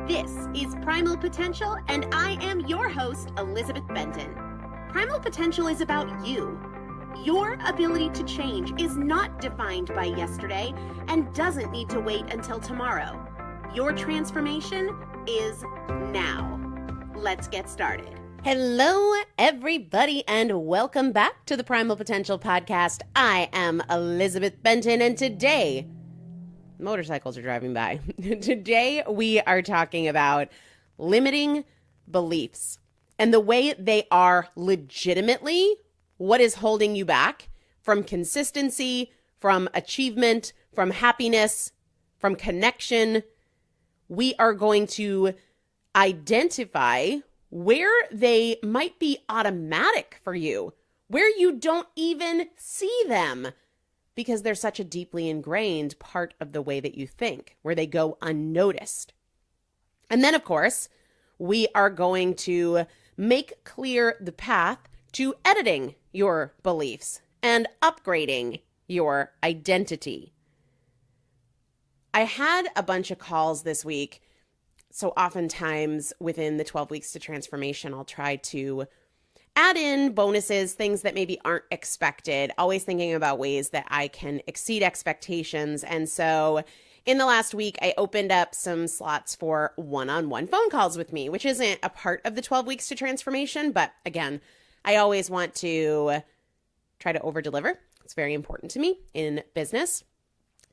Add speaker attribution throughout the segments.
Speaker 1: This is Primal Potential, and I am your host, Elizabeth Benton. Primal Potential is about you. Your ability to change is not defined by yesterday and doesn't need to wait until tomorrow. Your transformation is now. Let's get started. Hello, everybody, and welcome back to the Primal Potential Podcast. I am Elizabeth Benton, and today, motorcycles are driving by. Today, we are talking about limiting beliefs and the way they are legitimately what is holding you back from consistency, from achievement, from happiness, from connection. We are going to identify where they might be automatic for you, where you don't even see them because they're such a deeply ingrained part of the way that you think, where they go unnoticed. And then, of course, we are going to make clear the path to editing your beliefs and upgrading your identity. I had a bunch of calls this week. So oftentimes within the 12 weeks to transformation, I'll try to add in bonuses, things that maybe aren't expected, always thinking about ways that I can exceed expectations. And so in the last week, I opened up some slots for one-on-one phone calls with me, which isn't a part of the 12 weeks to transformation. But again, I always want to try to over-deliver. It's very important to me in business.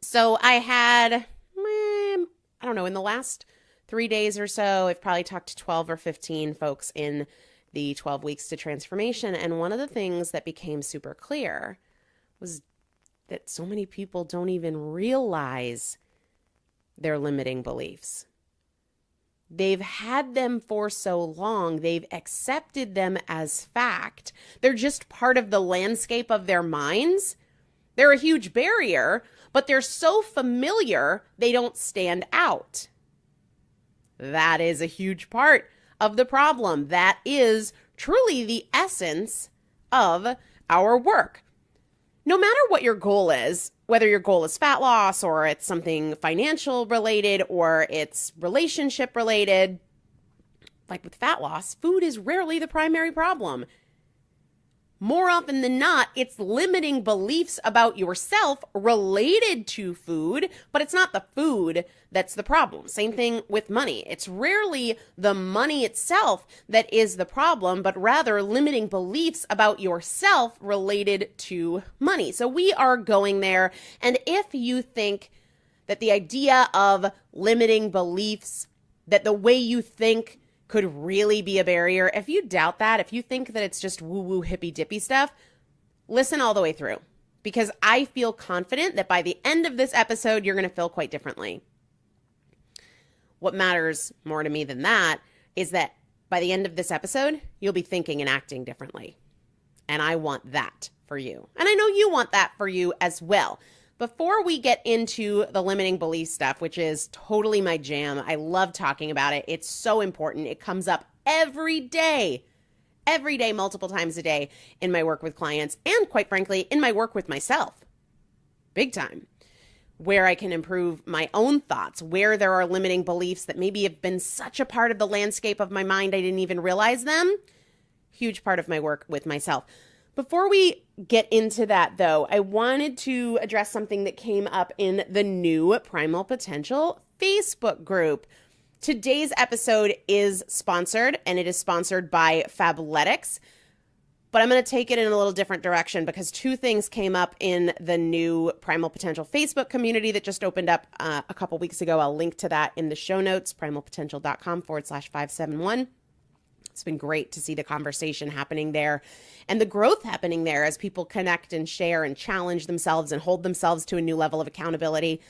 Speaker 1: So I had, I don't know, in the last 3 days or so, I've probably talked to 12 or 15 folks in the 12 weeks to transformation. And one of the things that became super clear was that so many people don't even realize their limiting beliefs. They've had them for so long. They've accepted them as fact. They're just part of the landscape of their minds. They're a huge barrier, but they're so familiar, they don't stand out. That is a huge part of the problem. That is truly the essence of our work. No matter what your goal is, whether your goal is fat loss or it's something financial related or it's relationship related, like with fat loss, food is rarely the primary problem. More often than not, it's limiting beliefs about yourself related to food, but it's not the food that's the problem. Same thing with money. It's rarely the money itself that is the problem, but rather limiting beliefs about yourself related to money. So we are going there. And if you think that the idea of limiting beliefs, that the way you think could really be a barrier, if you doubt that, if you think that it's just woo-woo hippy-dippy stuff, listen all the way through. Because I feel confident that by the end of this episode, you're going to feel quite differently. What matters more to me than that is that by the end of this episode, you'll be thinking and acting differently. And I want that for you. And I know you want that for you as well. Before we get into the limiting belief stuff, which is totally my jam, I love talking about it. It's so important. It comes up every day, multiple times a day in my work with clients and, quite frankly, in my work with myself. Big time. Where I can improve my own thoughts, where there are limiting beliefs that maybe have been such a part of the landscape of my mind I didn't even realize them. Huge part of my work with myself. Before we get into that, though, I wanted to address something that came up in the new Primal Potential Facebook group. Today's episode is sponsored, and it is sponsored by Fabletics. But I'm going to take it in a little different direction because two things came up in the new Primal Potential Facebook community that just opened up a couple weeks ago. I'll link to that in the show notes, primalpotential.com/571. It's been great to see the conversation happening there and the growth happening there as people connect and share and challenge themselves and hold themselves to a new level of accountability.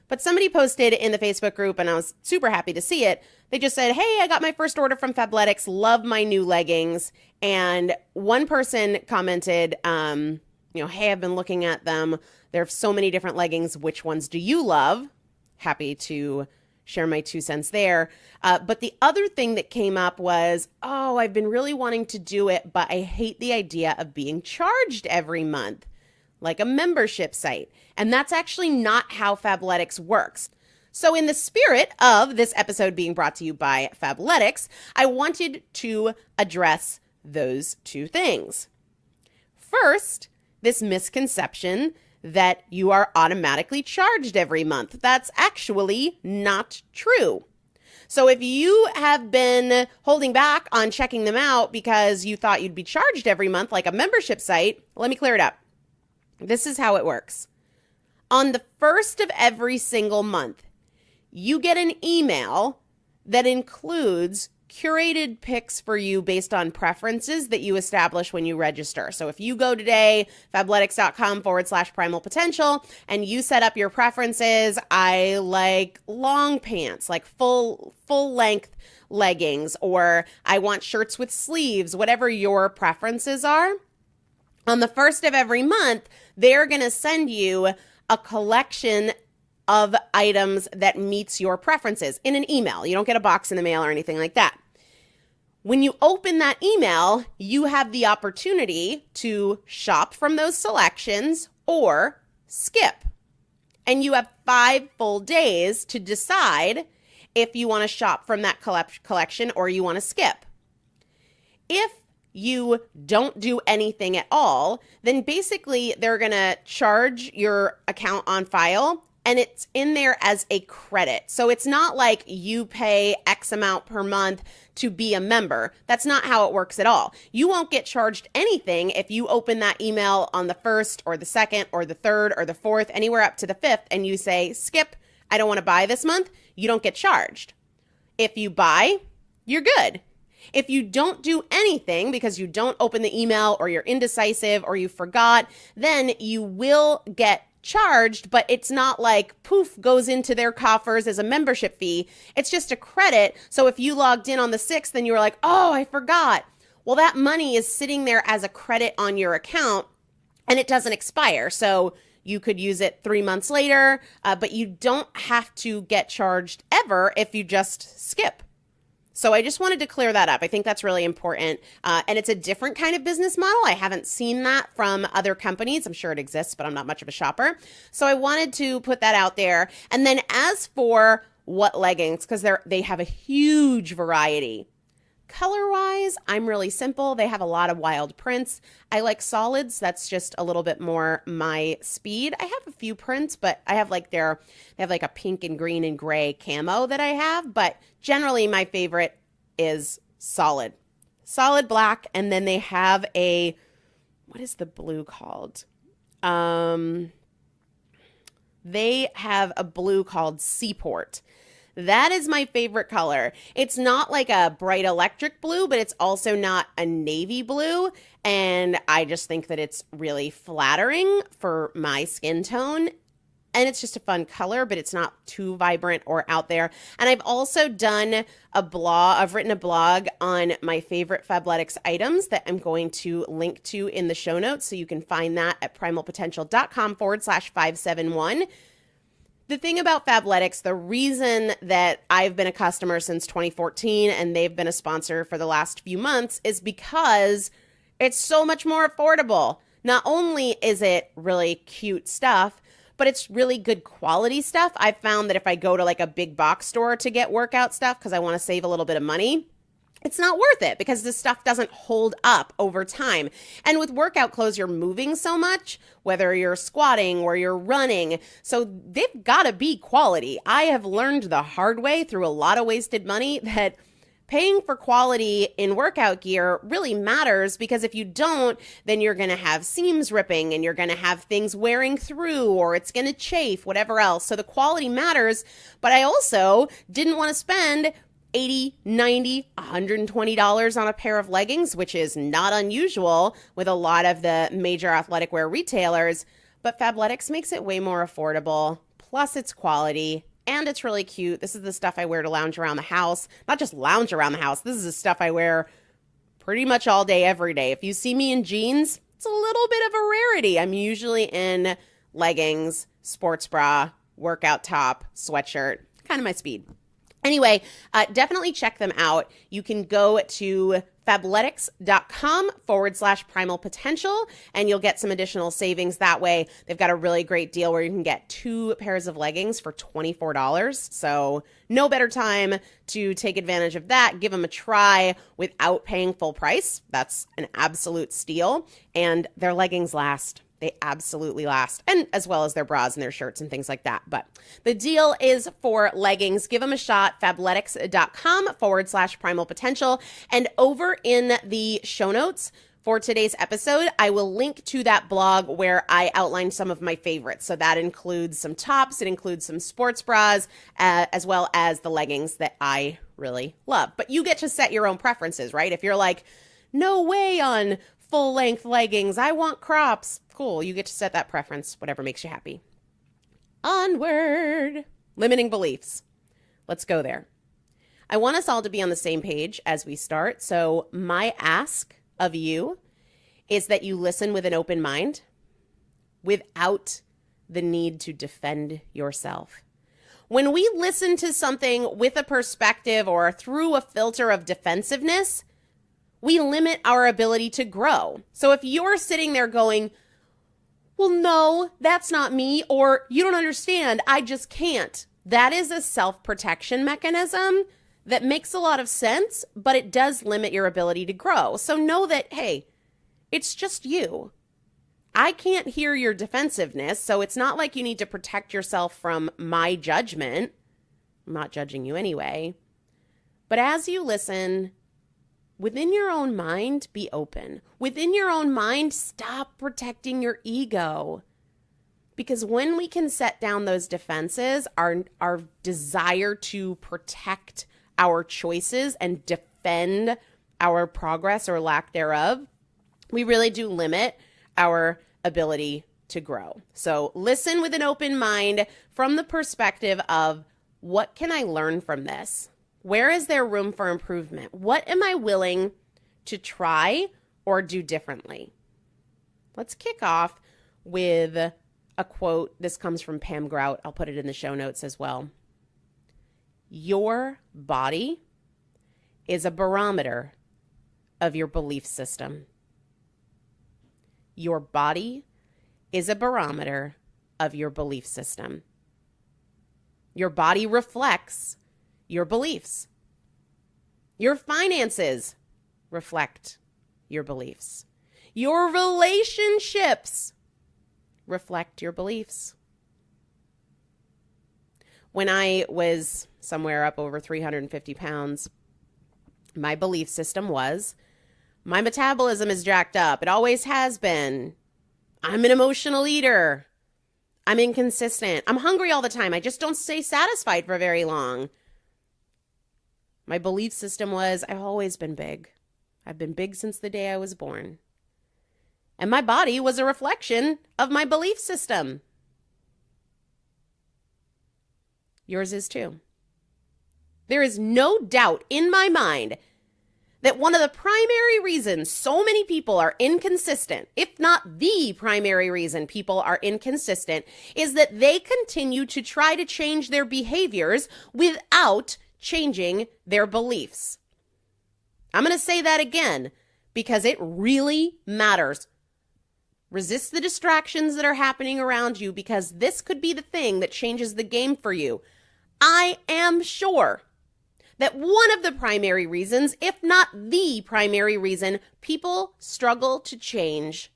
Speaker 1: But somebody posted in the Facebook group, and I was super happy to see it. They just said, hey, I got my first order from Fabletics, love my new leggings. And one person commented, hey, I've been looking at them. There are so many different leggings. Which ones do you love? Happy to share my 2 cents there. But the other thing that came up was, I've been really wanting to do it, but I hate the idea of being charged every month, like a membership site. And that's actually not how Fabletics works. So in the spirit of this episode being brought to you by Fabletics, I wanted to address those two things. First, this misconception that you are automatically charged every month. That's actually not true. So if you have been holding back on checking them out because you thought you'd be charged every month like a membership site, let me clear it up. This is how it works. On the first of every single month, you get an email that includes curated picks for you based on preferences that you establish when you register. So if you go today, fabletics.com/primal potential, and you set up your preferences, I like long pants, like full length leggings, or I want shirts with sleeves, whatever your preferences are. On the first of every month, they're going to send you a collection of items that meets your preferences in an email. You don't get a box in the mail or anything like that. When you open that email, you have the opportunity to shop from those selections or skip. And you have 5 full days to decide if you want to shop from that collection or you want to skip. If you don't do anything at all, then basically they're going to charge your account on file, and it's in there as a credit. So it's not like you pay X amount per month to be a member. That's not how it works at all. You won't get charged anything if you open that email on the 1st or the 2nd or the 3rd or the 4th, anywhere up to the 5th, and you say, skip, I don't want to buy this month. You don't get charged. If you buy, you're good. If you don't do anything because you don't open the email or you're indecisive or you forgot, then you will get charged, but it's not like poof goes into their coffers as a membership fee. It's just a credit. So if you logged in on the 6th and you were like, oh, I forgot. Well, that money is sitting there as a credit on your account and it doesn't expire. So you could use it 3 months later, but you don't have to get charged ever if you just skip. So I just wanted to clear that up. I think that's really important. And it's a different kind of business model. I haven't seen that from other companies. I'm sure it exists, but I'm not much of a shopper. So I wanted to put that out there. And then as for what leggings, because they have a huge variety. Color-wise, I'm really simple. They have a lot of wild prints. I like solids. That's just a little bit more my speed. I have a few prints, but I have they have like a pink and green and gray camo that I have. But generally, my favorite is solid black. And then they have what is the blue called? They have a blue called Seaport. That is my favorite color. It's not like a bright electric blue, but it's also not a navy blue. And I just think that it's really flattering for my skin tone. And it's just a fun color, but it's not too vibrant or out there. And I've also done I've written a blog on my favorite Fabletics items that I'm going to link to in the show notes. So you can find that at primalpotential.com/571. The thing about Fabletics, the reason that I've been a customer since 2014 and they've been a sponsor for the last few months is because it's so much more affordable. Not only is it really cute stuff, but it's really good quality stuff. I've found that if I go to like a big box store to get workout stuff because I want to save a little bit of money, it's not worth it because this stuff doesn't hold up over time. And with workout clothes, you're moving so much, whether you're squatting or you're running. So they've got to be quality. I have learned the hard way through a lot of wasted money that paying for quality in workout gear really matters, because if you don't, then you're going to have seams ripping and you're going to have things wearing through, or it's going to chafe, whatever else. So the quality matters. But I also didn't want to spend $80, $90, $120 on a pair of leggings, which is not unusual with a lot of the major athletic wear retailers. But Fabletics makes it way more affordable. Plus it's quality and it's really cute. This is the stuff I wear to lounge around the house. Not just lounge around the house. This is the stuff I wear pretty much all day, every day. If you see me in jeans, it's a little bit of a rarity. I'm usually in leggings, sports bra, workout top, sweatshirt, kind of my speed. Anyway, definitely check them out. You can go to fabletics.com/primal potential, and you'll get some additional savings that way. They've got a really great deal where you can get 2 pairs of leggings for $24. So no better time to take advantage of that. Give them a try without paying full price. That's an absolute steal. And their leggings last. They absolutely last, and as well as their bras and their shirts and things like that. But the deal is for leggings. Give them a shot, fabletics.com/primal potential. And over in the show notes for today's episode, I will link to that blog where I outlined some of my favorites. So that includes some tops, it includes some sports bras, as well as the leggings that I really love. But you get to set your own preferences, right? If you're like, no way on full-length leggings, I want crops. Cool, you get to set that preference, whatever makes you happy. Onward. Limiting beliefs. Let's go there. I want us all to be on the same page as we start. So my ask of you is that you listen with an open mind without the need to defend yourself. When we listen to something with a perspective or through a filter of defensiveness, we limit our ability to grow. So if you're sitting there going, well, no, that's not me, or you don't understand, I just can't. That is a self-protection mechanism that makes a lot of sense, but it does limit your ability to grow. So know that, hey, it's just you. I can't hear your defensiveness, so it's not like you need to protect yourself from my judgment. I'm not judging you anyway. But as you listen, within your own mind, be open. Within your own mind, stop protecting your ego. Because when we can set down those defenses, our desire to protect our choices and defend our progress or lack thereof, we really do limit our ability to grow. So listen with an open mind from the perspective of, what can I learn from this? Where is there room for improvement? What am I willing to try or do differently? Let's kick off with a quote. This comes from Pam Grout. I'll put it in the show notes as well. Your body is a barometer of your belief system. Your body is a barometer of your belief system. Your body reflects your beliefs. Your finances reflect your beliefs. Your relationships reflect your beliefs. When I was somewhere up over 350 pounds, my belief system was, my metabolism is jacked up. It always has been. I'm an emotional eater. I'm inconsistent. I'm hungry all the time. I just don't stay satisfied for very long. My belief system was, I've always been big. I've been big since the day I was born. And my body was a reflection of my belief system. Yours is too. There is no doubt in my mind that one of the primary reasons so many people are inconsistent, if not the primary reason people are inconsistent, is that they continue to try to change their behaviors without changing their beliefs. I'm going to say that again because it really matters. Resist the distractions that are happening around you, because this could be the thing that changes the game for you. I am sure that one of the primary reasons, if not the primary reason, people struggle to change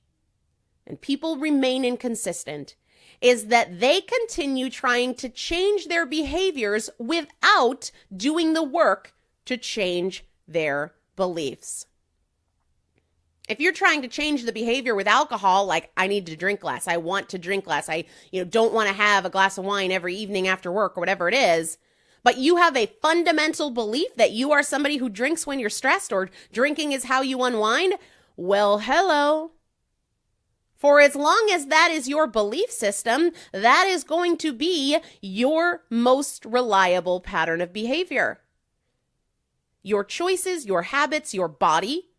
Speaker 1: and people remain inconsistent is that they continue trying to change their behaviors without doing the work to change their beliefs. If you're trying to change the behavior with alcohol, like I need to drink less, I want to drink less, I don't want to have a glass of wine every evening after work or whatever it is, but you have a fundamental belief that you are somebody who drinks when you're stressed or drinking is how you unwind, well, hello. For as long as that is your belief system, that is going to be your most reliable pattern of behavior. Your choices, your habits, your body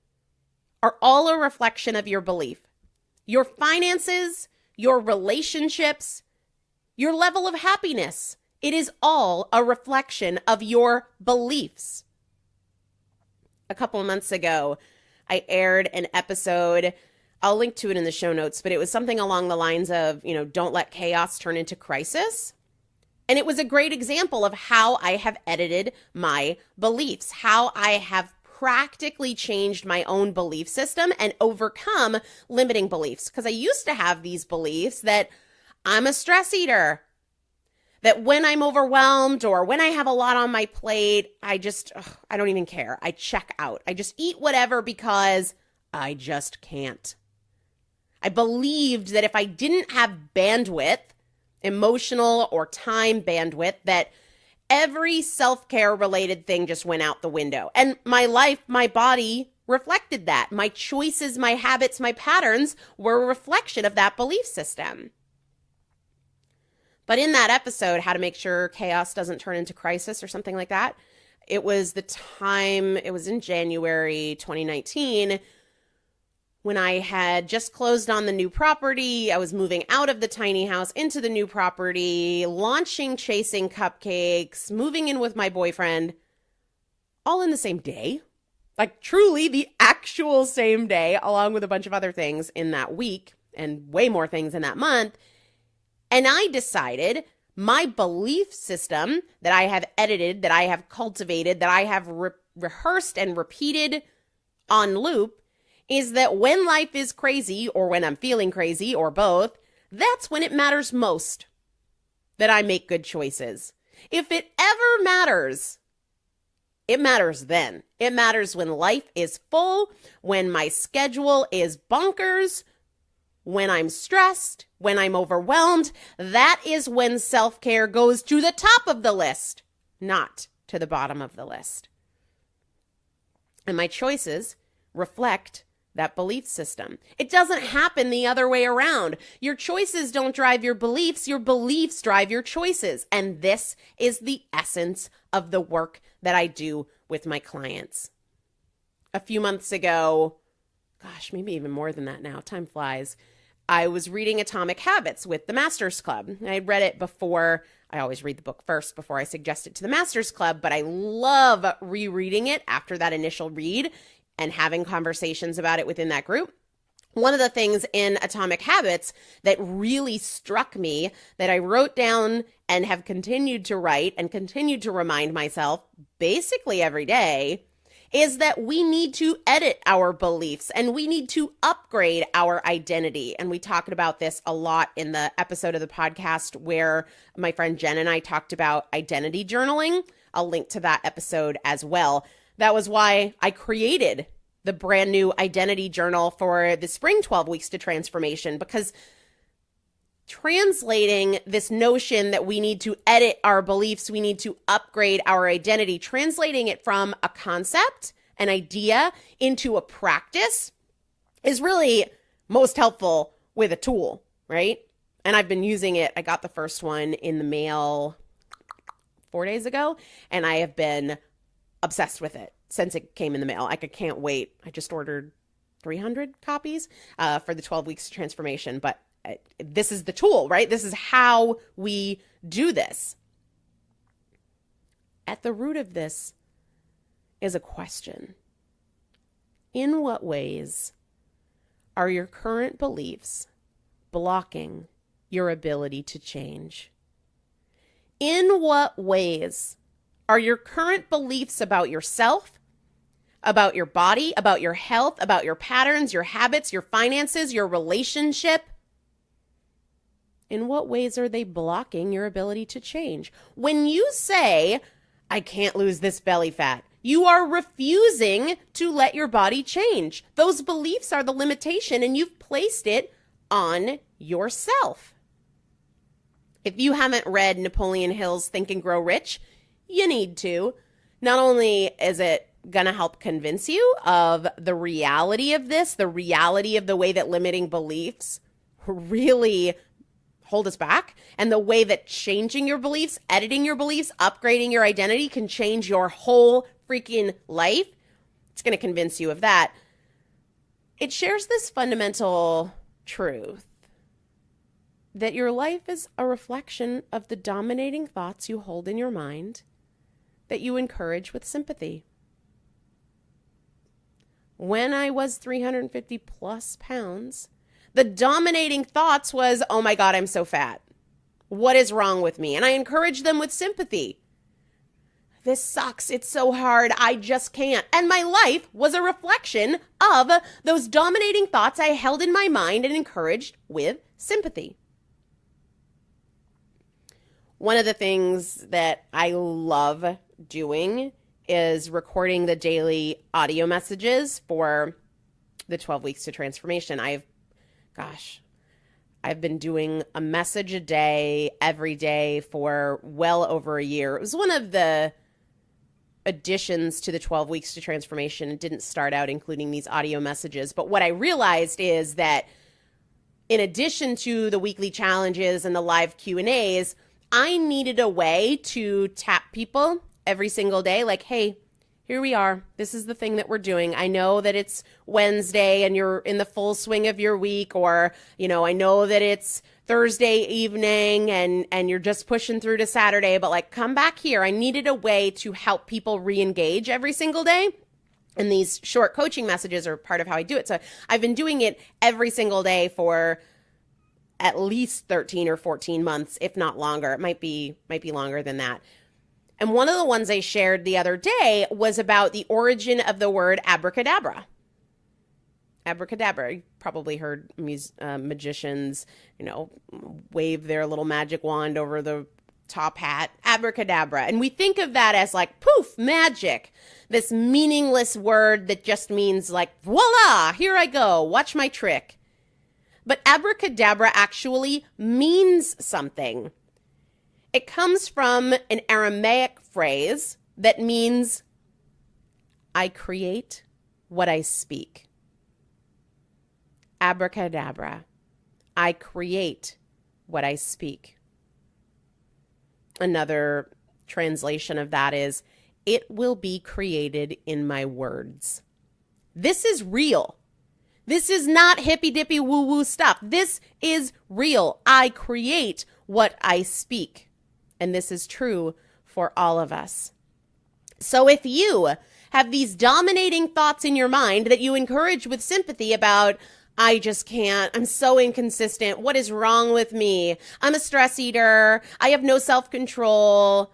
Speaker 1: are all a reflection of your belief. Your finances, your relationships, your level of happiness, it is all a reflection of your beliefs. a couple of months ago, I aired an episode. I'll link to it in the show notes, but it was something along the lines of, don't let chaos turn into crisis. And it was a great example of how I have edited my beliefs, how I have practically changed my own belief system and overcome limiting beliefs. Because I used to have these beliefs that I'm a stress eater, that when I'm overwhelmed or when I have a lot on my plate, I don't even care. I check out. I just eat whatever because I just can't. I believed that if I didn't have bandwidth, emotional or time bandwidth, that every self-care related thing just went out the window. And my life, my body reflected that. My choices, my habits, my patterns were a reflection of that belief system. But in that episode, how to make sure chaos doesn't turn into crisis or something like that, it was in January 2019 when I had just closed on the new property. I was moving out of the tiny house into the new property, launching Chasing Cupcakes, moving in with my boyfriend, all in the same day. Like truly the actual same day, along with a bunch of other things in that week and way more things in that month. And I decided my belief system that I have edited, that I have cultivated, that I have rehearsed and repeated on loop is that when life is crazy or when I'm feeling crazy or both, that's when it matters most that I make good choices. If it ever matters, it matters then. It matters when life is full, when my schedule is bonkers, when I'm stressed, when I'm overwhelmed. That is when self-care goes to the top of the list, not to the bottom of the list. And my choices reflect that belief system. It doesn't happen the other way around. Your choices don't drive your beliefs drive your choices. And this is the essence of the work that I do with my clients. A few months ago, maybe even more than that now, time flies, I was reading Atomic Habits with the Masters Club. I had read it before. I always read the book first before I suggest it to the Masters Club, but I love rereading it after that initial read and having conversations about it within that group. One of the things in Atomic Habits that really struck me, that I wrote down and have continued to write and continued to remind myself basically every day, is that we need to edit our beliefs and we need to upgrade our identity. And we talked about this a lot in the episode of the podcast where my friend Jen and I talked about identity journaling. I'll link to that episode as well. That was why I created the brand new identity journal for the spring 12 weeks to transformation, because translating this notion that we need to edit our beliefs, we need to upgrade our identity, translating it from a concept, an idea, into a practice is really most helpful with a tool, right? And I've been using it. I got the first one in the mail 4 days ago, and I have been obsessed with it since it came in the mail. I can't wait. I just ordered 300 copies for the 12 weeks transformation, but this is the tool, right? This is how we do this. At the root of this is a question. In what ways are your current beliefs blocking your ability to change? In what ways are your current beliefs about yourself, about your body, about your health, about your patterns, your habits, your finances, your relationship? In what ways are they blocking your ability to change? When you say, I can't lose this belly fat, you are refusing to let your body change. Those beliefs are the limitation, and you've placed it on yourself. If you haven't read Napoleon Hill's Think and Grow Rich, you need to. Not only is it going to help convince you of the reality of this, the reality of the way that limiting beliefs really hold us back, and the way that changing your beliefs, editing your beliefs, upgrading your identity can change your whole freaking life. It's going to convince you of that. It shares this fundamental truth that your life is a reflection of the dominating thoughts you hold in your mind that you encourage with sympathy. when I was 350 plus pounds, the dominating thoughts was, oh my God, I'm so fat. What is wrong with me? And I encouraged them with sympathy. This sucks. It's so hard. I just can't. And my life was a reflection of those dominating thoughts I held in my mind and encouraged with sympathy. One of the things that I love doing is recording the daily audio messages for the 12 weeks to transformation. I've been doing a message a day every day for well over a year. It was one of the additions to the 12 weeks to transformation. It didn't start out including these audio messages. But what I realized is that in addition to the weekly challenges and the live Q&As, I needed a way to tap people every single day. Like, hey, here we are. This is the thing that we're doing. I know that it's Wednesday and you're in the full swing of your week, or, I know that it's Thursday evening and you're just pushing through to Saturday, but like, come back here. I needed a way to help people re-engage every single day. And these short coaching messages are part of how I do it. So I've been doing it every single day for at least 13 or 14 months, if not longer. It might be longer than that. And one of the ones I shared the other day was about the origin of the word abracadabra. Abracadabra. You probably heard magicians, wave their little magic wand over the top hat. Abracadabra. And we think of that as like, poof, magic. This meaningless word that just means like, voila, here I go, watch my trick. But abracadabra actually means something. It comes from an Aramaic phrase that means, I create what I speak. Abracadabra. I create what I speak. Another translation of that is, it will be created in my words. This is real. This is not hippy-dippy woo-woo stuff. This is real. I create what I speak. And this is true for all of us. So if you have these dominating thoughts in your mind that you encourage with sympathy about, I just can't, I'm so inconsistent, what is wrong with me? I'm a stress eater, I have no self-control,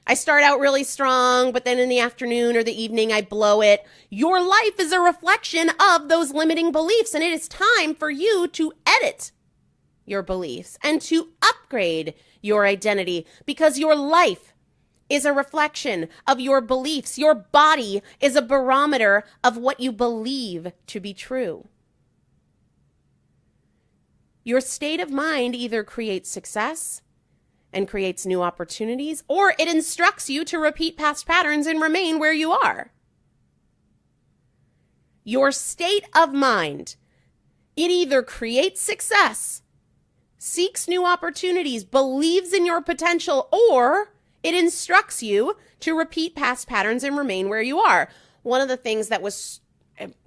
Speaker 1: I start out really strong, but then in the afternoon or the evening, I blow it. Your life is a reflection of those limiting beliefs, and it is time for you to edit your beliefs and to upgrade your identity, because your life is a reflection of your beliefs. Your body is a barometer of what you believe to be true. Your state of mind either creates success and creates new opportunities, or it instructs you to repeat past patterns and remain where you are. Your state of mind, it either creates success, seeks new opportunities, believes in your potential, or it instructs you to repeat past patterns and remain where you are. One of the things that was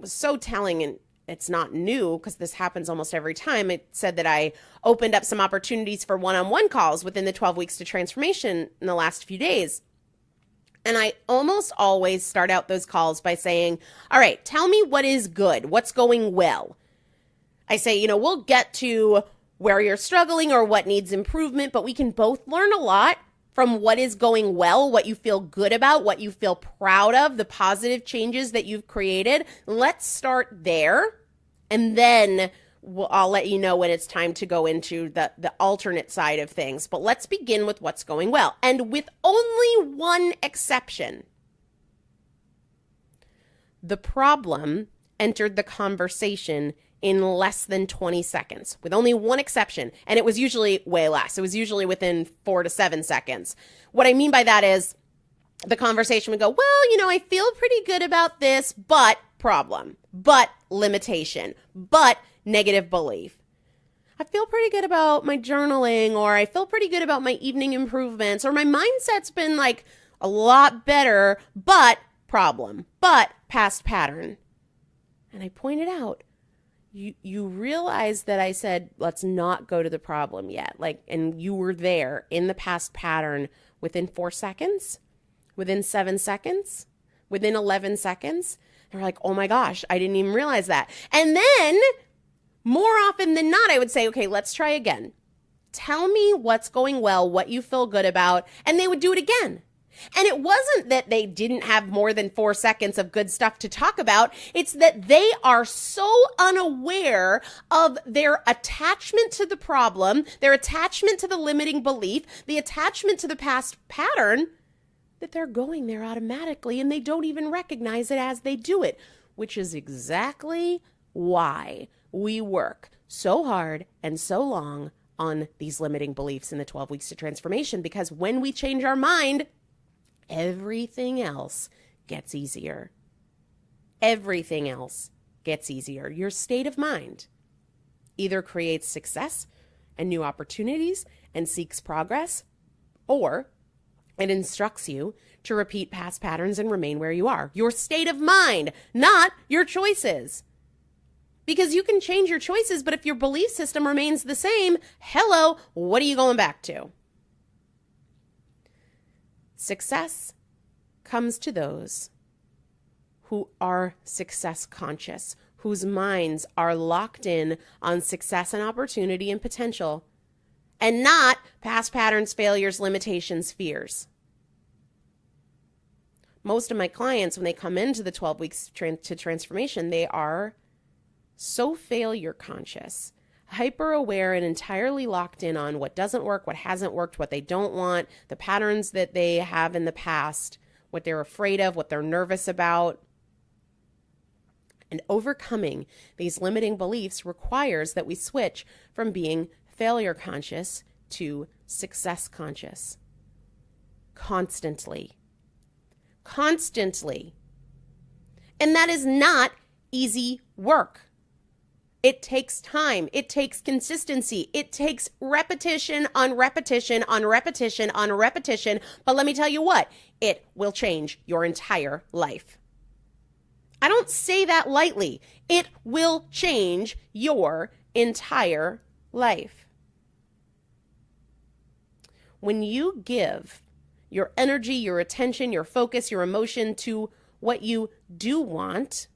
Speaker 1: so telling, and it's not new because this happens almost every time, it said that I opened up some opportunities for one-on-one calls within the 12 weeks to transformation in the last few days. And I almost always start out those calls by saying, all right, tell me what is good, what's going well. I say, we'll get to where you're struggling or what needs improvement, but we can both learn a lot from what is going well, what you feel good about, what you feel proud of, the positive changes that you've created. Let's start there, and then I'll let you know when it's time to go into the alternate side of things. But let's begin with what's going well. And with only one exception, the problem entered the conversation in less than 20 seconds, with only one exception. And it was usually way less. It was usually within 4 to 7 seconds. What I mean by that is the conversation would go, well, I feel pretty good about this, but problem, but limitation, but negative belief. I feel pretty good about my journaling, or I feel pretty good about my evening improvements, or my mindset's been like a lot better, but problem, but past pattern. And I pointed out, you realize that I said, let's not go to the problem yet. And you were there in the past pattern within 4 seconds, within 7 seconds, within 11 seconds. You're like, oh my gosh, I didn't even realize that. And then more often than not, I would say, okay, let's try again. Tell me what's going well, what you feel good about, and they would do it again. And it wasn't that they didn't have more than 4 seconds of good stuff to talk about. It's that they are so unaware of their attachment to the problem, their attachment to the limiting belief, the attachment to the past pattern, that they're going there automatically and they don't even recognize it as they do it, which is exactly why we work so hard and so long on these limiting beliefs in the 12 weeks to transformation, because when we change our mind, everything else gets easier. Everything else gets easier. Your state of mind either creates success and new opportunities and seeks progress, or it instructs you to repeat past patterns and remain where you are. Your state of mind, not your choices. Because you can change your choices, but if your belief system remains the same, hello, what are you going back to? Success comes to those who are success conscious, whose minds are locked in on success and opportunity and potential, and not past patterns, failures, limitations, fears. Most of my clients, when they come into the 12 weeks to transformation, they are so failure conscious, hyper aware, and entirely locked in on what doesn't work, what hasn't worked, what they don't want, the patterns that they have in the past, what they're afraid of, what they're nervous about. And overcoming these limiting beliefs requires that we switch from being failure conscious to success conscious. Constantly. And that is not easy work. It takes time. It takes consistency. It takes repetition on repetition on repetition on repetition. But let me tell you what, it will change your entire life. I don't say that lightly. It will change your entire life. When you give your energy, your attention, your focus, your emotion to what you do want,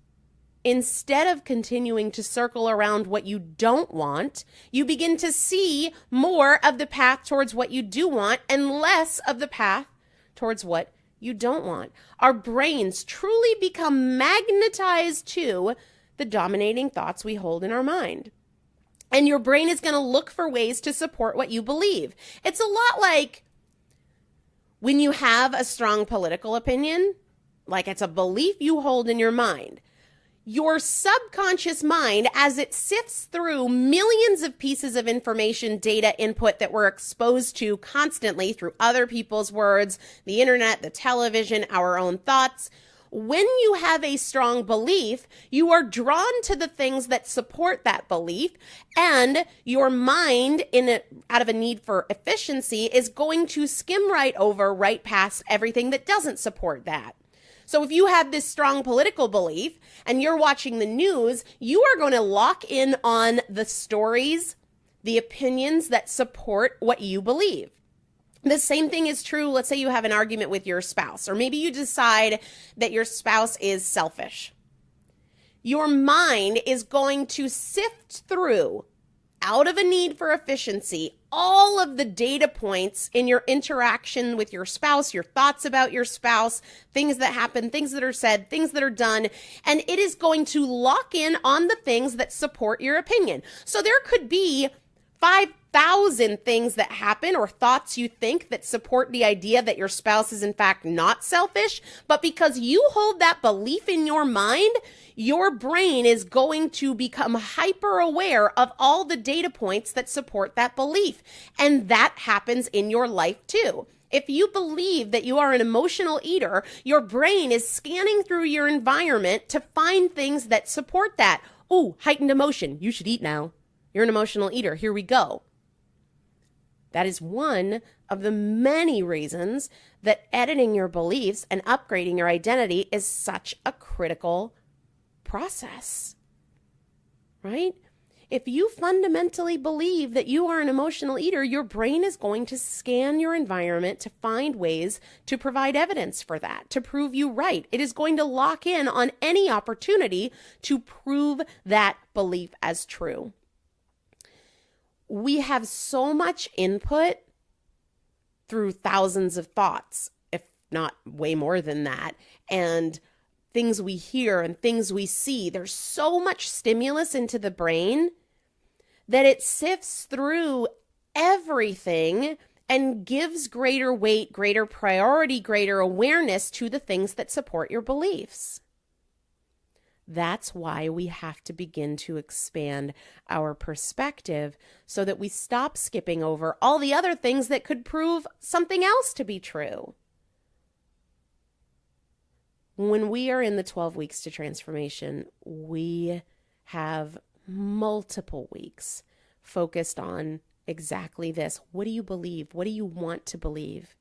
Speaker 1: instead of continuing to circle around what you don't want, you begin to see more of the path towards what you do want and less of the path towards what you don't want. Our brains truly become magnetized to the dominating thoughts we hold in our mind. And your brain is going to look for ways to support what you believe. It's a lot like when you have a strong political opinion, like it's a belief you hold in your mind. Your subconscious mind, as it sifts through millions of pieces of information, data, input that we're exposed to constantly through other people's words, the internet, the television, our own thoughts, when you have a strong belief, you are drawn to the things that support that belief, and your mind, out of a need for efficiency, is going to skim right past everything that doesn't support that. So if you have this strong political belief and you're watching the news, you are going to lock in on the stories, the opinions that support what you believe. The same thing is true. Let's say you have an argument with your spouse, or maybe you decide that your spouse is selfish. Your mind is going to sift through, out of a need for efficiency, all of the data points in your interaction with your spouse, your thoughts about your spouse, things that happen, things that are said, things that are done, and it is going to lock in on the things that support your opinion. So there could be 5,000 things that happen or thoughts you think that support the idea that your spouse is in fact not selfish, but because you hold that belief in your mind, your brain is going to become hyper aware of all the data points that support that belief. And that happens in your life too. If you believe that you are an emotional eater, your brain is scanning through your environment to find things that support that. Oh, heightened emotion. You should eat now. You're an emotional eater. Here we go. That is one of the many reasons that editing your beliefs and upgrading your identity is such a critical process, right? If you fundamentally believe that you are an emotional eater, your brain is going to scan your environment to find ways to provide evidence for that, to prove you right. It is going to lock in on any opportunity to prove that belief as true. We have so much input through thousands of thoughts, if not way more than that, and things we hear and things we see. There's so much stimulus into the brain that it sifts through everything and gives greater weight, greater priority, greater awareness to the things that support your beliefs. That's why we have to begin to expand our perspective so that we stop skipping over all the other things that could prove something else to be true. When we are in the 12 weeks to transformation, we have multiple weeks focused on exactly this. What do you believe? What do you want to believe?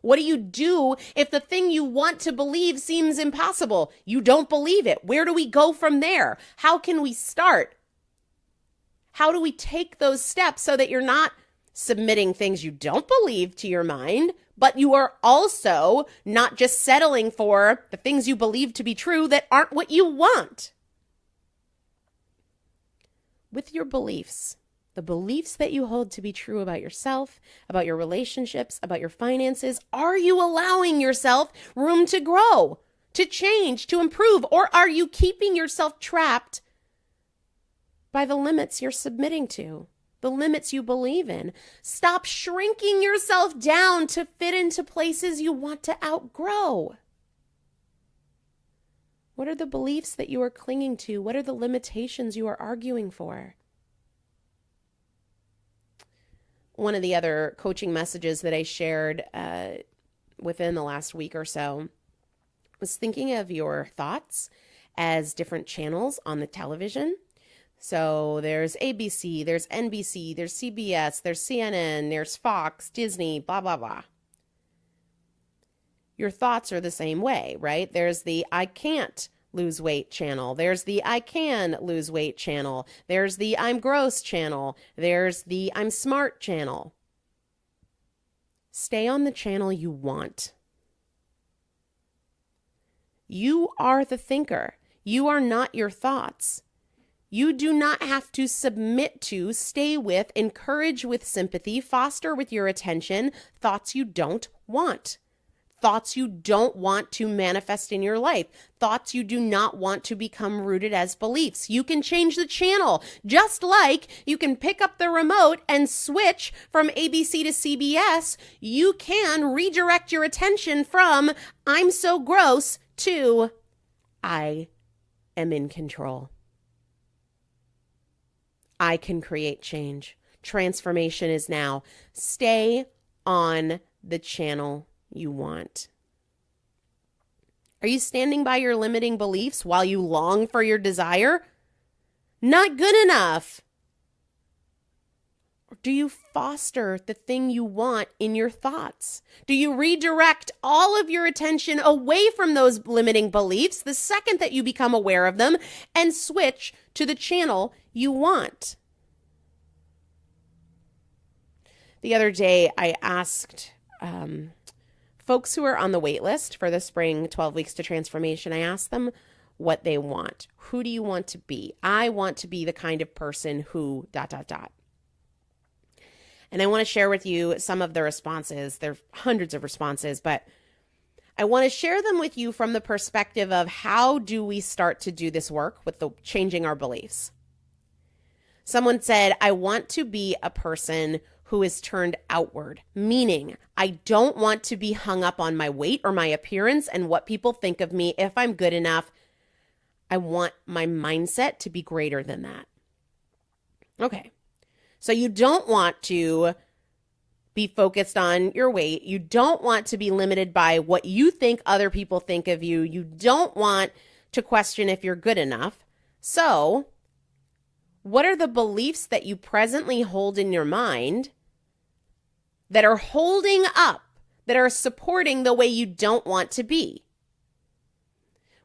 Speaker 1: What do you do if the thing you want to believe seems impossible? You don't believe it. Where do we go from there? How can we start? How do we take those steps so that you're not submitting things you don't believe to your mind, but you are also not just settling for the things you believe to be true that aren't what you want? With your beliefs, the beliefs that you hold to be true about yourself, about your relationships, about your finances, are you allowing yourself room to grow, to change, to improve, or are you keeping yourself trapped by the limits you're submitting to, the limits you believe in? Stop shrinking yourself down to fit into places you want to outgrow. What are the beliefs that you are clinging to? What are the limitations you are arguing for? One of the other coaching messages that I shared within the last week or so was thinking of your thoughts as different channels on the television. So there's ABC, there's NBC, there's CBS, there's CNN, there's Fox, Disney, blah, blah, blah. Your thoughts are the same way, right? There's the I can't lose weight channel. There's the I can lose weight channel. There's the I'm gross channel. There's the I'm smart channel. Stay on the channel you want. You are the thinker. You are not your thoughts. You do not have to submit to, stay with, encourage with sympathy, foster with your attention thoughts you don't want. Thoughts you don't want to manifest in your life. Thoughts you do not want to become rooted as beliefs. You can change the channel, just like you can pick up the remote and switch from ABC to CBS. You can redirect your attention from I'm so gross to I am in control. I can create change. Transformation is now. Stay on the channel you want. Are you standing by your limiting beliefs while you long for your desire? Not good enough. Or do you foster the thing you want in your thoughts? Do you redirect all of your attention away from those limiting beliefs the second that you become aware of them and switch to the channel you want? The other day, I asked folks who are on the wait list for the spring 12 weeks to transformation, I asked them what they want. Who do you want to be? I want to be the kind of person who ... And I want to share with you some of the responses. There are hundreds of responses, but I want to share them with you from the perspective of how do we start to do this work with the changing our beliefs. Someone said, I want to be a person who is turned outward, meaning I don't want to be hung up on my weight or my appearance and what people think of me if I'm good enough. I want my mindset to be greater than that. Okay, so you don't want to be focused on your weight. You don't want to be limited by what you think other people think of you. You don't want to question if you're good enough. So, what are the beliefs that you presently hold in your mind that are holding up, that are supporting the way you don't want to be?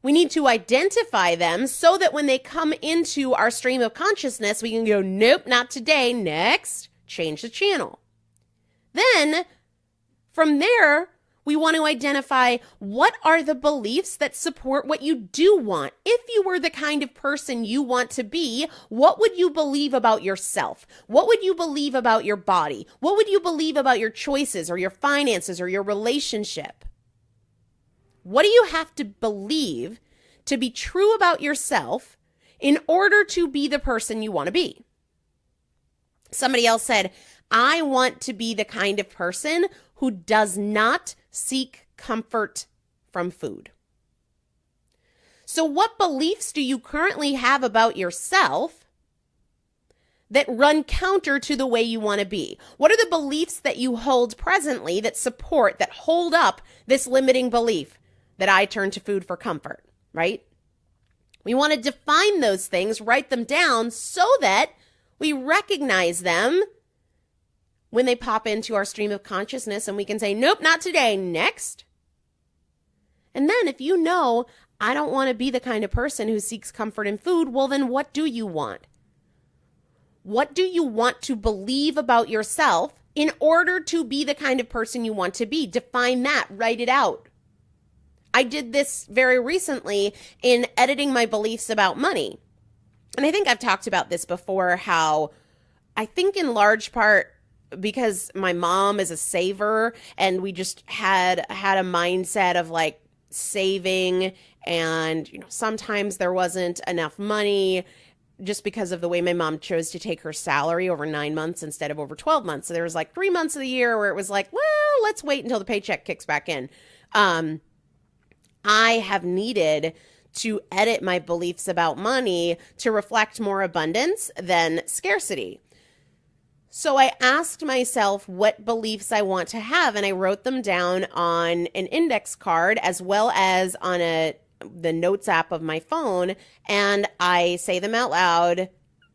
Speaker 1: We need to identify them so that when they come into our stream of consciousness, we can go, nope, not today, next, change the channel. Then from there, we want to identify what are the beliefs that support what you do want. If you were the kind of person you want to be, what would you believe about yourself? What would you believe about your body? What would you believe about your choices or your finances or your relationship? What do you have to believe to be true about yourself in order to be the person you want to be? Somebody else said, I want to be the kind of person who does not seek comfort from food. So what beliefs do you currently have about yourself that run counter to the way you want to be? What are the beliefs that you hold presently that support, that hold up this limiting belief that I turn to food for comfort, right? We want to define those things, write them down so that we recognize them when they pop into our stream of consciousness and we can say, nope, not today, next. And then if you know, I don't want to be the kind of person who seeks comfort in food, well, then what do you want? What do you want to believe about yourself in order to be the kind of person you want to be? Define that, write it out. I did this very recently in editing my beliefs about money. And I think I've talked about this before, how I think in large part, because my mom is a saver and we just had a mindset of like saving, and sometimes there wasn't enough money just because of the way my mom chose to take her salary over 9 months instead of over 12 months. So there was like 3 months of the year where it was like, well, let's wait until the paycheck kicks back in. I have needed to edit my beliefs about money to reflect more abundance than scarcity. So I asked myself what beliefs I want to have, and I wrote them down on an index card as well as on the notes app of my phone, and I say them out loud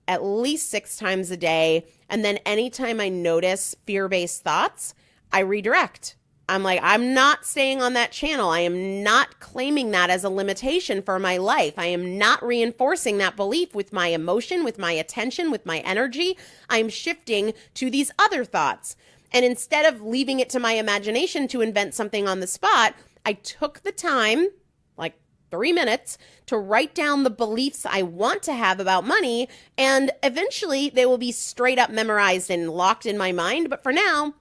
Speaker 1: at least 6 times a day. And then anytime I notice fear-based thoughts, I redirect. I'm like, I'm not staying on that channel. I am not claiming that as a limitation for my life. I am not reinforcing that belief with my emotion, with my attention, with my energy. I'm shifting to these other thoughts. And instead of leaving it to my imagination to invent something on the spot, I took the time, like 3 minutes, to write down the beliefs I want to have about money. And eventually they will be straight up memorized and locked in my mind. But for now,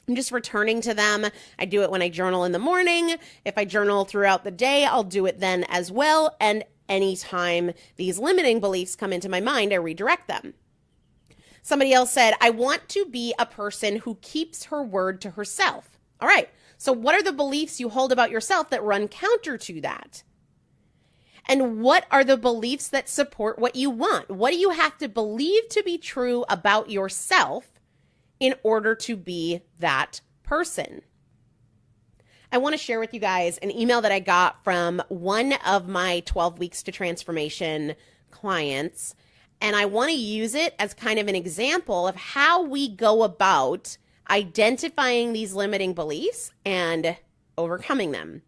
Speaker 1: I'm just returning to them. I do it when I journal in the morning. If I journal throughout the day, I'll do it then as well. And anytime these limiting beliefs come into my mind, I redirect them. Somebody else said, I want to be a person who keeps her word to herself. All right. So what are the beliefs you hold about yourself that run counter to that? And what are the beliefs that support what you want? What do you have to believe to be true about yourself in order to be that person? I want to share with you guys an email that I got from one of my 12 Weeks to Transformation clients, and I want to use it as kind of an example of how we go about identifying these limiting beliefs and overcoming them.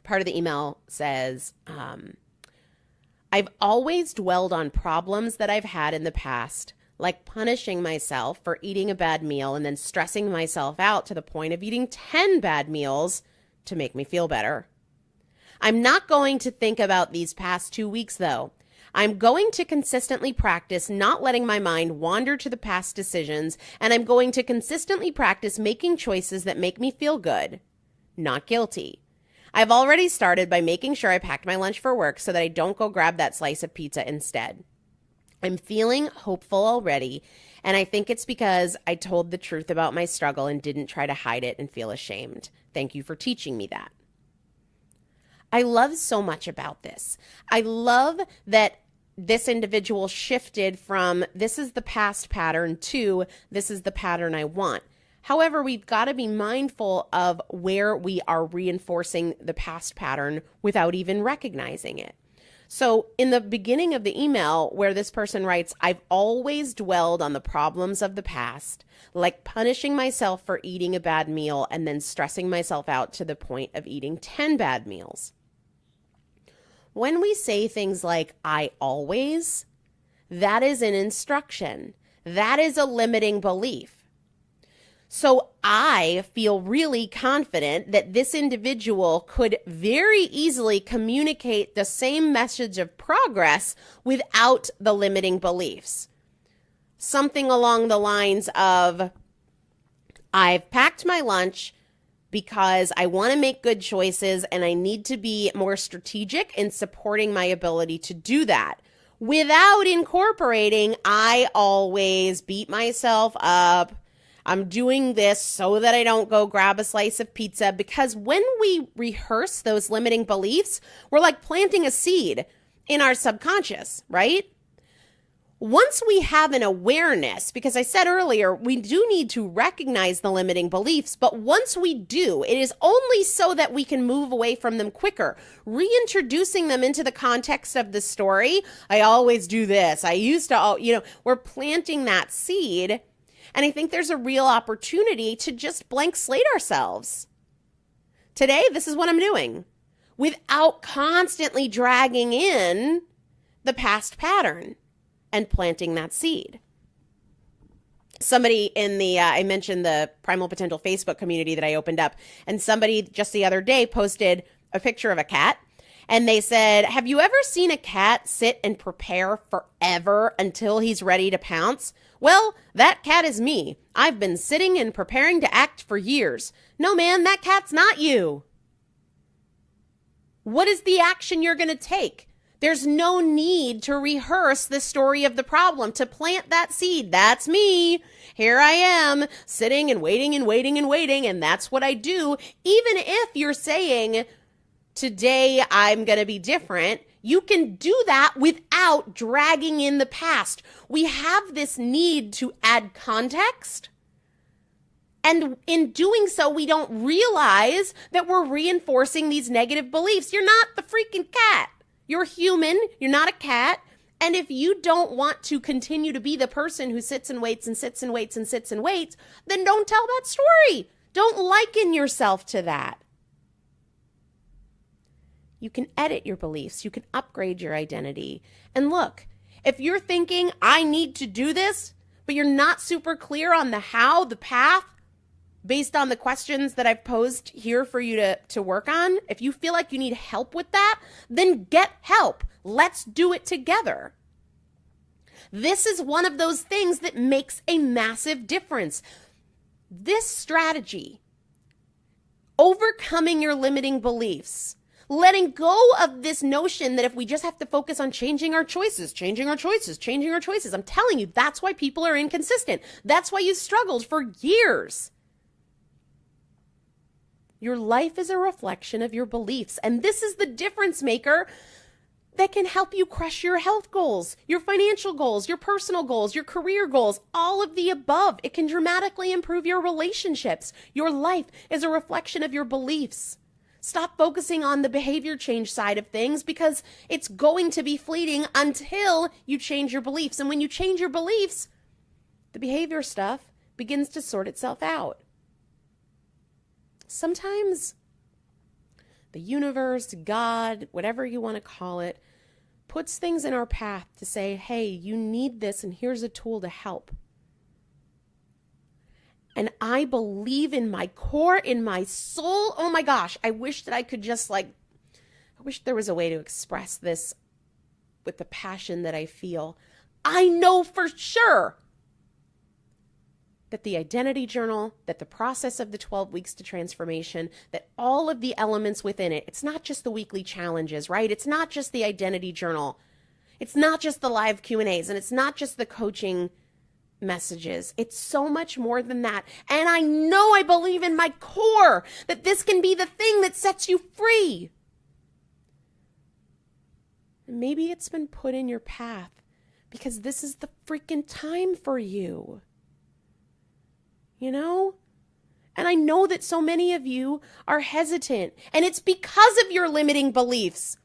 Speaker 1: Part of the email says, I've always dwelled on problems that I've had in the past, like punishing myself for eating a bad meal and then stressing myself out to the point of eating 10 bad meals to make me feel better. I'm not going to think about these past 2 weeks, though. I'm going to consistently practice not letting my mind wander to the past decisions, and I'm going to consistently practice making choices that make me feel good, not guilty. I've already started by making sure I packed my lunch for work so that I don't go grab that slice of pizza instead. I'm feeling hopeful already, and I think it's because I told the truth about my struggle and didn't try to hide it and feel ashamed. Thank you for teaching me that. I love so much about this. I love that this individual shifted from this is the past pattern to this is the pattern I want. However, we've got to be mindful of where we are reinforcing the past pattern without even recognizing it. So in the beginning of the email where this person writes, I've always dwelled on the problems of the past, like punishing myself for eating a bad meal and then stressing myself out to the point of eating 10 bad meals. When we say things like, I always, that is an instruction. That is a limiting belief. So I feel really confident that this individual could very easily communicate the same message of progress without the limiting beliefs. Something along the lines of, I've packed my lunch because I want to make good choices and I need to be more strategic in supporting my ability to do that. Without incorporating, I always beat myself up. I'm doing this so that I don't go grab a slice of pizza, because when we rehearse those limiting beliefs, we're like planting a seed in our subconscious, right? Once we have an awareness, because I said earlier, we do need to recognize the limiting beliefs, but once we do, it is only so that we can move away from them quicker, reintroducing them into the context of the story. I always do this. I used to, we're planting that seed. And I think there's a real opportunity to just blank slate ourselves. Today, this is what I'm doing without constantly dragging in the past pattern and planting that seed. Somebody in I mentioned the Primal Potential Facebook community that I opened up, and somebody just the other day posted a picture of a cat. And they said, have you ever seen a cat sit and prepare forever until he's ready to pounce? Well, that cat is me. I've been sitting and preparing to act for years. No, man, that cat's not you. What is the action you're going to take? There's no need to rehearse the story of the problem, to plant that seed. That's me. Here I am, sitting and waiting and waiting and waiting, and that's what I do. Even if you're saying, today I'm going to be different, you can do that without dragging in the past. We have this need to add context. And in doing so, we don't realize that we're reinforcing these negative beliefs. You're not the freaking cat. You're human. You're not a cat. And if you don't want to continue to be the person who sits and waits and sits and waits and sits and waits, then don't tell that story. Don't liken yourself to that. You can edit your beliefs. You can upgrade your identity. And look, if you're thinking, I need to do this, but you're not super clear on the how, the path, based on the questions that I've posed here for you to work on, if you feel like you need help with that, then get help. Let's do it together. This is one of those things that makes a massive difference. This strategy, overcoming your limiting beliefs, letting go of this notion that if we just have to focus on changing our choices. I'm telling you, that's why people are inconsistent. That's why you struggled for years. Your life is a reflection of your beliefs, and this is the difference maker that can help you crush your health goals, your financial goals, your personal goals, your career goals, all of the above. It can dramatically improve your relationships. Your life is a reflection of your beliefs. Stop focusing on the behavior change side of things, because it's going to be fleeting until you change your beliefs. And when you change your beliefs, the behavior stuff begins to sort itself out. Sometimes the universe, God, whatever you want to call it, puts things in our path to say, hey, you need this, and here's a tool to help. And I believe in my core, in my soul. Oh my gosh, I wish that I could just I wish there was a way to express this with the passion that I feel. I know for sure that the identity journal, that the process of the 12 weeks to transformation, that all of the elements within it, it's not just the weekly challenges, right? It's not just the identity journal. It's not just the live Q&As, and it's not just the coaching messages. It's so much more than that. And I know, I believe in my core that this can be the thing that sets you free. And maybe it's been put in your path because this is the freaking time for you. You know? And I know that so many of you are hesitant, and it's because of your limiting beliefs.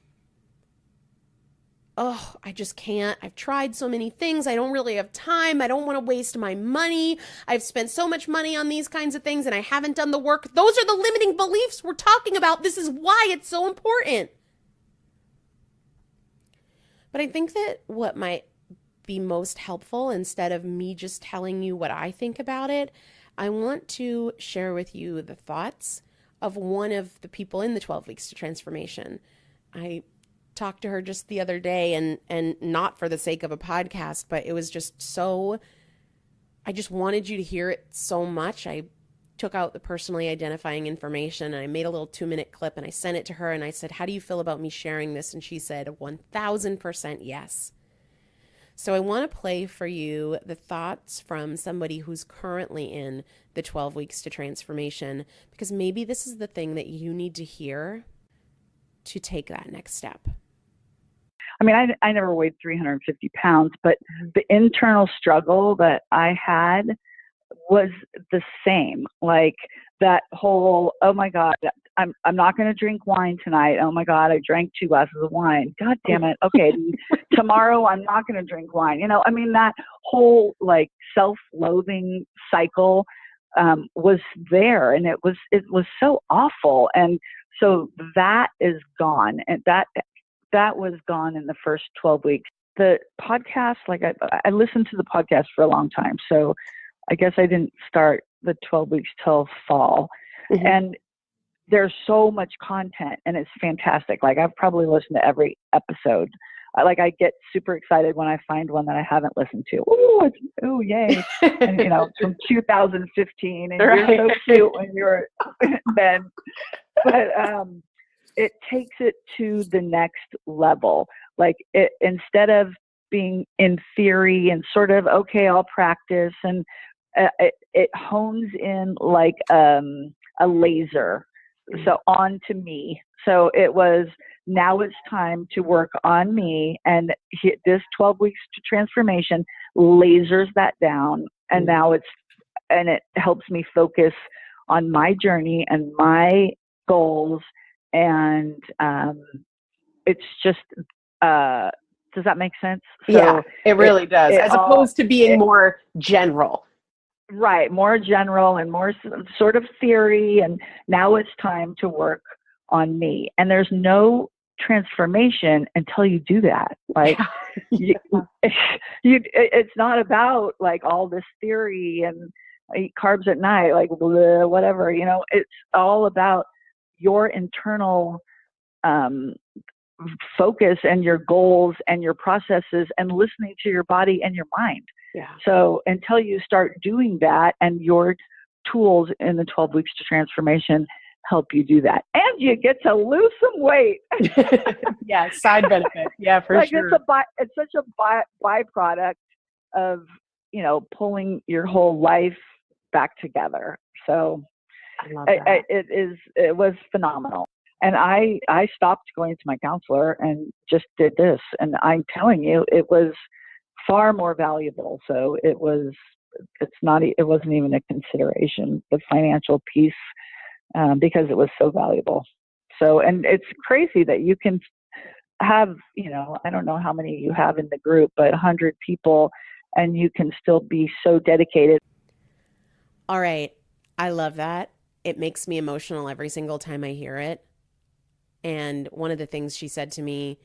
Speaker 1: Oh, I just can't. I've tried so many things. I don't really have time. I don't want to waste my money. I've spent so much money on these kinds of things and I haven't done the work. Those are the limiting beliefs we're talking about. This is why it's so important. But I think that what might be most helpful, instead of me just telling you what I think about it, I want to share with you the thoughts of one of the people in the 12 Weeks to Transformation. I talked to her just the other day, and not for the sake of a podcast, but it was just so, I just wanted you to hear it so much. I took out the personally identifying information, and I made a little 2-minute clip, and I sent it to her, and I said, how do you feel about me sharing this? And she said 1000% yes. So I want to play for you the thoughts from somebody who's currently in the 12 Weeks to Transformation, because maybe this is the thing that you need to hear to take that next step.
Speaker 2: I mean, I never weighed 350 pounds, but the internal struggle that I had was the same. Like that whole, oh my God, I'm not going to drink wine tonight. Oh my God, I drank 2 glasses of wine. God damn it. Okay, tomorrow I'm not going to drink wine. You know, I mean, that whole like self-loathing cycle was there, and it was so awful. And so that is gone, and that was gone in the first 12 weeks. The podcast, like I listened to the podcast for a long time, so I guess I didn't start the 12 weeks till fall. Mm-hmm. And there's so much content, and it's fantastic. Like I've probably listened to every episode. I get super excited when I find one that I haven't listened to. Ooh, yay. And, you know, from 2015, and right. You're so cute when you're then. But it takes it to the next level. Like instead of being in theory and sort of, okay, I'll practice, and it hones in like a laser. So on to me. So it was, now it's time to work on me. And this 12 Weeks to Transformation lasers that down. And now it helps me focus on my journey and my goals. And it's just, does that make sense? So
Speaker 1: yeah, it really does. As opposed to being more general.
Speaker 2: Right, more general and more sort of theory, and now it's time to work on me. And there's no transformation until you do that. Like, it's not about like all this theory and eat carbs at night, like blah, whatever. You know, it's all about your internal focus and your goals and your processes, and listening to your body and your mind. Yeah. So until you start doing that, and your tools in the 12 Weeks to Transformation help you do that, and you get to lose some weight.
Speaker 1: Yeah, side benefit. Yeah, for like sure.
Speaker 2: It's such a byproduct of, you know, pulling your whole life back together. So
Speaker 1: I love that.
Speaker 2: It was phenomenal. And I stopped going to my counselor and just did this. And I'm telling you, it was far more valuable. So it wasn't even a consideration, the financial piece, because it was so valuable. So, and it's crazy that you can have, you know, I don't know how many you have in the group, but 100 people, and you can still be so dedicated.
Speaker 1: All right. I love that. It makes me emotional every single time I hear it. And one of the things she said to me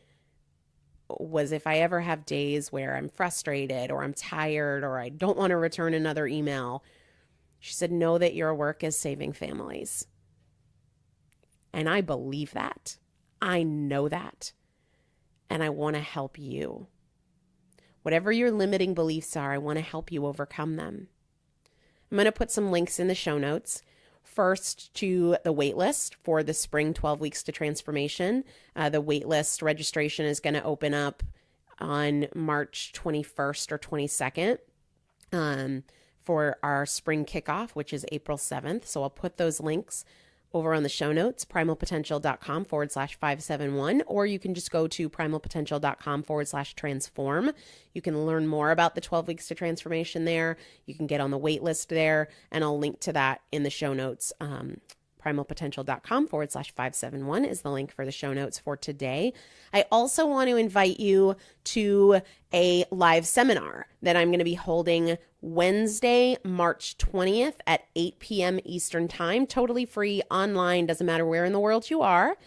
Speaker 1: was, if I ever have days where I'm frustrated or I'm tired or I don't want to return another email, she said, know that your work is saving families. And I believe that. I know that. And I want to help you. Whatever your limiting beliefs are, I want to help you overcome them. I'm going to put some links in the show notes. First, to the waitlist for the spring 12 Weeks to Transformation. The waitlist registration is going to open up on March 21st or 22nd for our spring kickoff, which is April 7th. So I'll put those links over on the show notes, primalpotential.com/571, or you can just go to primalpotential.com/transform. You can learn more about the 12 Weeks to Transformation there. You can get on the wait list there, and I'll link to that in the show notes. primalpotential.com/571 is the link for the show notes for today. I also want to invite you to a live seminar that I'm going to be holding Wednesday, March 20th at 8 p.m. Eastern Time, totally free online, doesn't matter where in the world you are.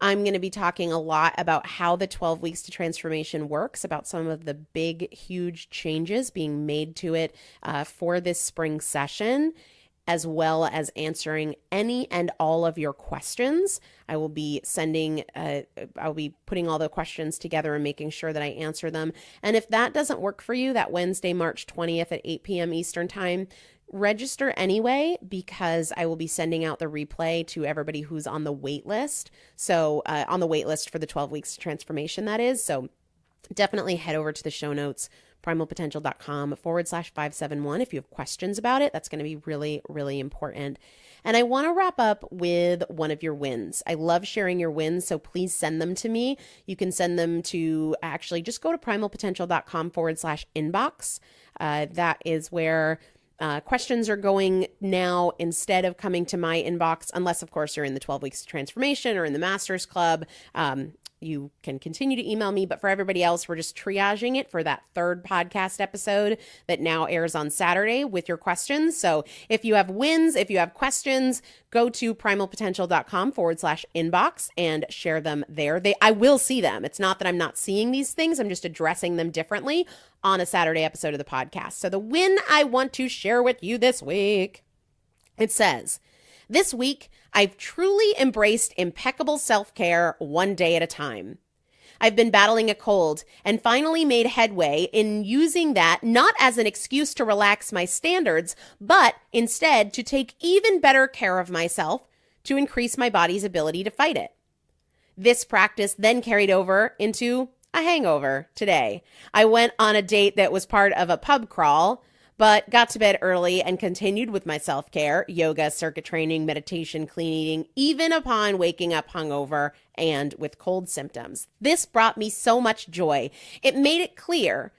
Speaker 1: I'm going to be talking a lot about how the 12 weeks to transformation works, about some of the big, huge changes being made to it for this spring session, as well as answering any and all of your questions. I will be I'll be putting all the questions together and making sure that I answer them. And if that doesn't work for you, that Wednesday, March 20th at 8 p.m. Eastern Time, register anyway, because I will be sending out the replay to everybody who's on the wait list. So on the wait list for the 12 weeks to transformation, that is. So definitely head over to the show notes, primalpotential.com/571 if you have questions about it. That's going to be really, really important. And I want to wrap up with one of your wins. I love sharing your wins, so please send them to me. You can send them to actually just go to primalpotential.com/inbox. That is where questions are going now instead of coming to my inbox, unless, of course, you're in the 12 weeks of transformation or in the Masters Club. You can continue to email me, but for everybody else, we're just triaging it for that third podcast episode that now airs on Saturday with your questions. So if you have wins, if you have questions, go to primalpotential.com/inbox and share them there. I will see them. It's not that I'm not seeing these things. I'm just addressing them differently on a Saturday episode of the podcast. So the win I want to share with you this week, it says, this week, I've truly embraced impeccable self-care one day at a time. I've been battling a cold and finally made headway in using that not as an excuse to relax my standards, but instead to take even better care of myself to increase my body's ability to fight it. This practice then carried over into a hangover today. I went on a date that was part of a pub crawl, but got to bed early and continued with my self-care, yoga, circuit training, meditation, clean eating, even upon waking up hungover and with cold symptoms. This brought me so much joy. It made it clear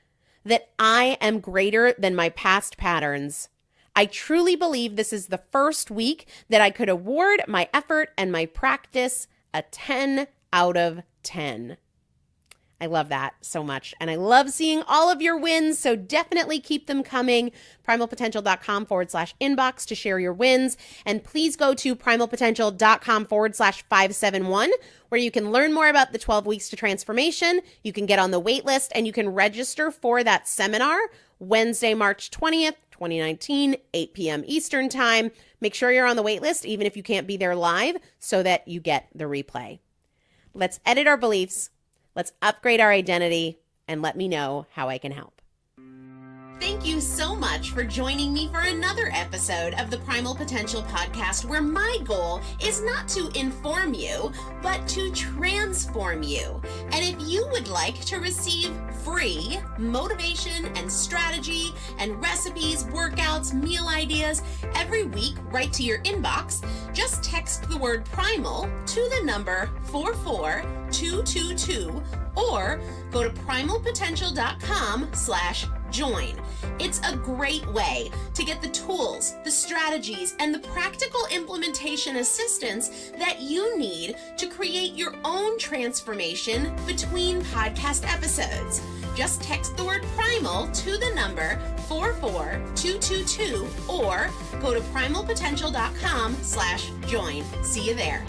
Speaker 1: that I am greater than my past patterns. I truly believe this is the first week that I could award my effort and my practice a 10 out of 10. I love that so much. And I love seeing all of your wins. So definitely keep them coming. primalpotential.com/inbox to share your wins. And please go to primalpotential.com/571 where you can learn more about the 12 weeks to transformation. You can get on the wait list and you can register for that seminar Wednesday, March 20th, 2019, 8 p.m. Eastern Time. Make sure you're on the wait list, even if you can't be there live, so that you get the replay. Let's edit our beliefs. Let's upgrade our identity, and let me know how I can help. Thank you so much for joining me for another episode of the Primal Potential Podcast, where my goal is not to inform you, but to transform you. And if you would like to receive free motivation and strategy and recipes, workouts, meal ideas every week right to your inbox, just text the word primal to the number 44222 or go to primalpotential.com/join. It's a great way to get the tools, the strategies, and the practical implementation assistance that you need to create your own transformation between podcast episodes. Just text the word primal to the number 44222 or go to primalpotential.com/join. See you there.